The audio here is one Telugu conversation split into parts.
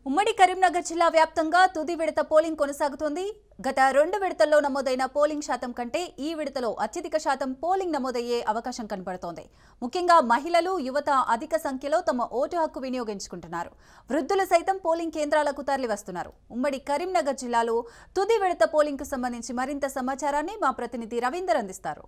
ఉమ్మడి కరీంనగర్ జిల్లా వ్యాప్తంగా తుది విడత పోలింగ్ కొనసాగుతోంది. గత 2 విడతల్లో నమోదైన పోలింగ్ శాతం కంటే ఈ విడతలో అత్యధిక శాతం పోలింగ్ నమోదయ్యే అవకాశం కనబడుతోంది. ముఖ్యంగా మహిళలు, యువత అధిక సంఖ్యలో తమ ఓటు హక్కు వినియోగించుకుంటున్నారు. వృద్ధులు సైతం పోలింగ్ కేంద్రాలకు తరలివస్తున్నారు. ఉమ్మడి కరీంనగర్ జిల్లాలో తుది విడత పోలింగ్కు సంబంధించి మరింత సమాచారాన్ని మా ప్రతినిధి రవీందర్ అందిస్తారు.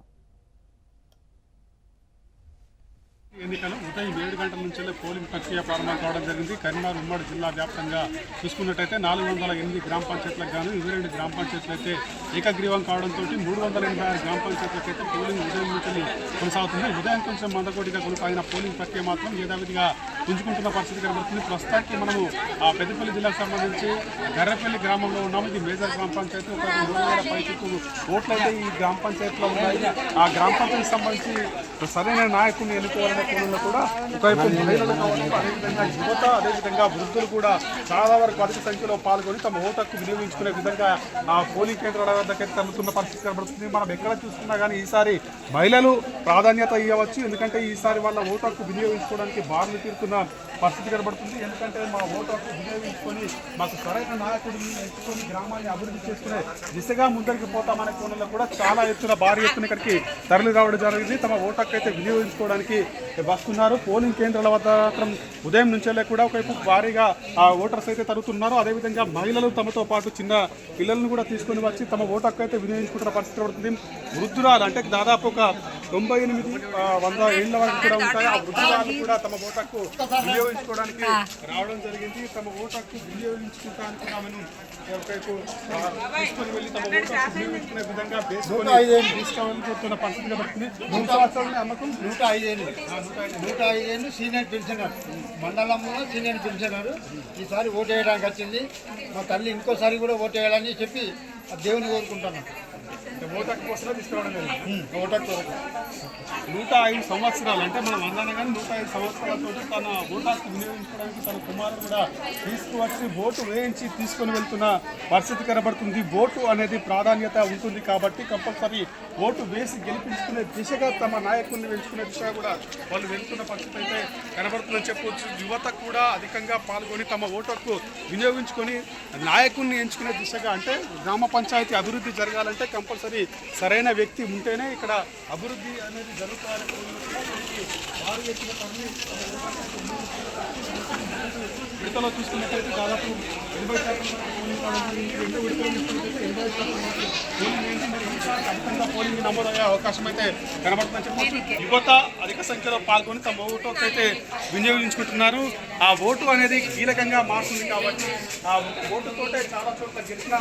ఎన్నికలు ఉదయం 7 గంటల నుంచే పోలింగ్ ప్రక్రియ ప్రారంభం కావడం జరిగింది. కరీంనగర్ ఉమ్మడి జిల్లా వ్యాప్తంగా చూసుకున్నట్టయితే 408 గ్రామ పంచాయతీలకు గాను 22 గ్రామ పంచాయతీలు అయితే ఏకగ్రీవం కావడంతో 386 గ్రామ పంచాయతీలకు అయితే పోలింగ్ ఉదయం నుంచి కొనసాగుతుంది. ఉదయం కొంచెం మందకోటిగా కొనసాగిన పోలింగ్ ప్రక్రియ మాత్రం యథావిధిగా పుంజుకుంటున్న పరిస్థితి కనబడుతుంది. ప్రస్తుతానికి మనము పెద్దపల్లి జిల్లాకు సంబంధించి గర్రపల్లి గ్రామంలో ఉన్నాము. ఇది మేజర్ గ్రామ పంచాయతీ. ఒక 3000 పైచుకు ఓట్లు అయితే ఈ గ్రామ పంచాయతీలో ఉన్నాయి. ఆ గ్రామ పంచాయతీకి సంబంధించి సరైన నాయకుడిని ఎన్నుకోవాలనే కోణంలో కూడా ఒకవైపు మహిళలు కావచ్చు, అదేవిధంగా యువత, అదేవిధంగా వృద్ధులు కూడా చాలా వరకు అధిక సంఖ్యలో పాల్గొని తమ ఓటు హక్కు వినియోగించుకునే విధంగా ఆ పోలింగ్ కేంద్రాల వద్దకైతే తగ్గుతున్న పరిస్థితి కనబడుతుంది. మనం ఎక్కడ చూసుకున్నా కానీ ఈసారి మహిళలు ప్రాధాన్యత ఇవ్వచ్చు. ఎందుకంటే ఈసారి వాళ్ళ ఓటు హక్కు వినియోగించుకోవడానికి బారులు తీరుతున్న పరిస్థితి కనబడుతుంది. ఎందుకంటే మా ఓటు హక్కు వినియోగించుకొని మాకు సరైన నాయకుడిని ఎంచుకొని గ్రామాన్ని అభివృద్ధి చేసుకునే దిశగా ముందరికి పోతామనే కోణంలో కూడా చాలా ఎత్తున భారీ ఎత్తున ఇక్కడికి తరలి రావడం జరిగింది. తమ ఓటు హక్కు అయితే వినియోగించుకోవడానికి వస్తున్నారు. పోలింగ్ కేంద్రాల వద్ద మాత్రం ఉదయం నుంచే కూడా ఒకవైపు భారీగా ఆ ఓటర్స్ అయితే తరుగుతున్నారు. అదేవిధంగా మహిళలు తమతో పాటు చిన్న పిల్లలను కూడా తీసుకొని వచ్చి తమ ఓటు హక్కు అయితే వినియోగించుకుంటున్న పరిస్థితి పడుతుంది. వృద్ధురాలు అంటే దాదాపు ఒక 98-100 ఏళ్ల వరకు కూడా ఉంటాయి. ఆ వృద్ధురాలు కూడా తమ ఓటు హక్కు వినియోగించుకోవడానికి రావడం జరిగింది. తమ ఓటు హక్కు వినియోగించుకోవడానికి ఆమెను ఒకవైపు తీసుకొని వెళ్ళి తమ ఓటు హక్కు వినియోగించుకునే విధంగా తీసుకొని పరిస్థితి కనబడుతుంది. 3 సంవత్సరాల అమ్మకం 105 ఏళ్ళు సీనియర్ పెన్షనర్, మండలంలో సీనియర్ పెన్షనర్ ఈసారి ఓటు వేయడానికి వచ్చింది. మా తల్లి ఇంకోసారి కూడా ఓటు వేయాలని చెప్పి దేవుని కోరుకుంటున్నాను. ఓటు హక్కు కోసమే తీసుకురావడం జరిగింది. ఓటు హక్కు 105 సంవత్సరాలు అంటే మనం అన్నాను కానీ 105 సంవత్సరాలతో తన ఓటు హక్కు వినియోగించుకోవడానికి తన కుమారుడు కూడా తీసుకువచ్చి ఓటు వేయించి తీసుకొని వెళ్తున్న పరిస్థితి కనబడుతుంది. ఓటు అనేది ప్రాధాన్యత ఉంటుంది కాబట్టి కంపల్సరీ ఓటు వేసి గెలిపించుకునే దిశగా తమ నాయకుడిని ఎంచుకునే దిశగా కూడా వాళ్ళు వెళ్తున్న పరిస్థితి అయితే కనబడుతుందని చెప్పవచ్చు. యువత కూడా అధికంగా పాల్గొని తమ ఓటు హక్కు వినియోగించుకొని నాయకుడిని ఎంచుకునే దిశగా అంటే గ్రామ పంచాయతీ అభివృద్ధి జరగాలంటే కంపల్సరీ సరైన వ్యక్తి ఉంటేనే ఇక్కడ అభివృద్ధి అనేది జరుగుతారని విడతలో చూసుకున్నట్లయితే దాదాపు 80% పోలింగ్ నమోదయ్యే అవకాశం అయితే కనబడుతుందని చెప్పవచ్చు. యువత అధిక సంఖ్యలో పాల్గొని తమ ఓటు అయితే వినియోగించుకుంటున్నారు. ఆ ఓటు అనేది కీలకంగా మారుతుంది కాబట్టి ఆ ఓటుతోటే చాలా చోట్ల గెలిచిన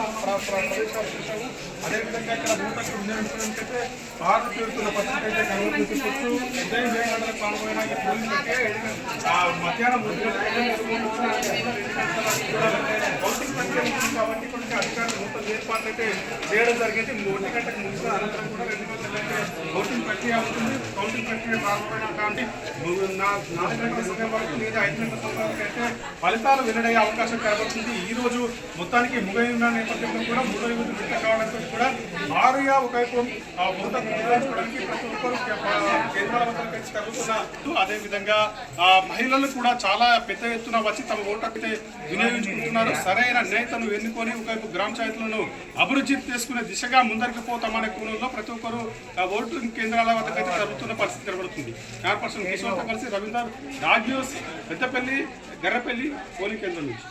ప్రదేశాలు చూసాము. అదేవిధంగా ఇక్కడ ఓటు హక్కు వినియోగించడానికైతే బాగా తీరుతున్న పరిస్థితి అయితే కనబడుతూ ఉదయం 7 గంటలకు పాల్గొన ఈ పోలింగ్ అంటే మధ్యాహ్నం కౌంటింగ్ ప్రక్రియ ఉంటుంది కాబట్టి కొన్ని అధికారులు మొత్తం ఏర్పాట్లు అయితే చేయడం జరిగింది. 1 గంటకు ముగిసిన అనంతరం కూడా 2 గంటలైతే కౌంటింగ్ ప్రక్రియ ఉంటుంది. కౌంటింగ్ ప్రక్రియ ప్రారంభమైన కాబట్టి 4 గంటల సమయం వరకు లేదా 5 గంటల సమయం వరకు అయితే ఫలితాలు వెల్లడయ్యే అవకాశం కనబడుతుంది. ఈ రోజు మొత్తానికి ముగిన నేపథ్యంలో కూడా 3వ విడత కావడంతో కూడా భారీగా ఒకవైపు ఓటు వినియోగించుకోవడానికి ప్రతి ఒక్కరు కేంద్రాల వద్దకు తరుగుతున్నారు. అదేవిధంగా మహిళలు కూడా చాలా పెద్ద ఎత్తున వచ్చి తమ ఓటు హక్కు వినియోగించుకుంటున్నారు. సరైన నేతను ఎన్నుకొని ఒకవైపు గ్రామ పంచాయతీలను అభివృద్ధి చేసుకునే దిశగా ముందరికి పోతామనే కోణంలో ప్రతి ఒక్కరు ఓటింగ్ కేంద్రాల వద్దకైతే జరుగుతున్న పరిస్థితి కనబడుతుంది. చైర్పర్సన్ కిషోర్తో కలిసి రవీందర్, రాజ్ న్యూస్, పెద్దపల్లి, గర్రపల్లి పోలింగ్ కేంద్రం నుంచి.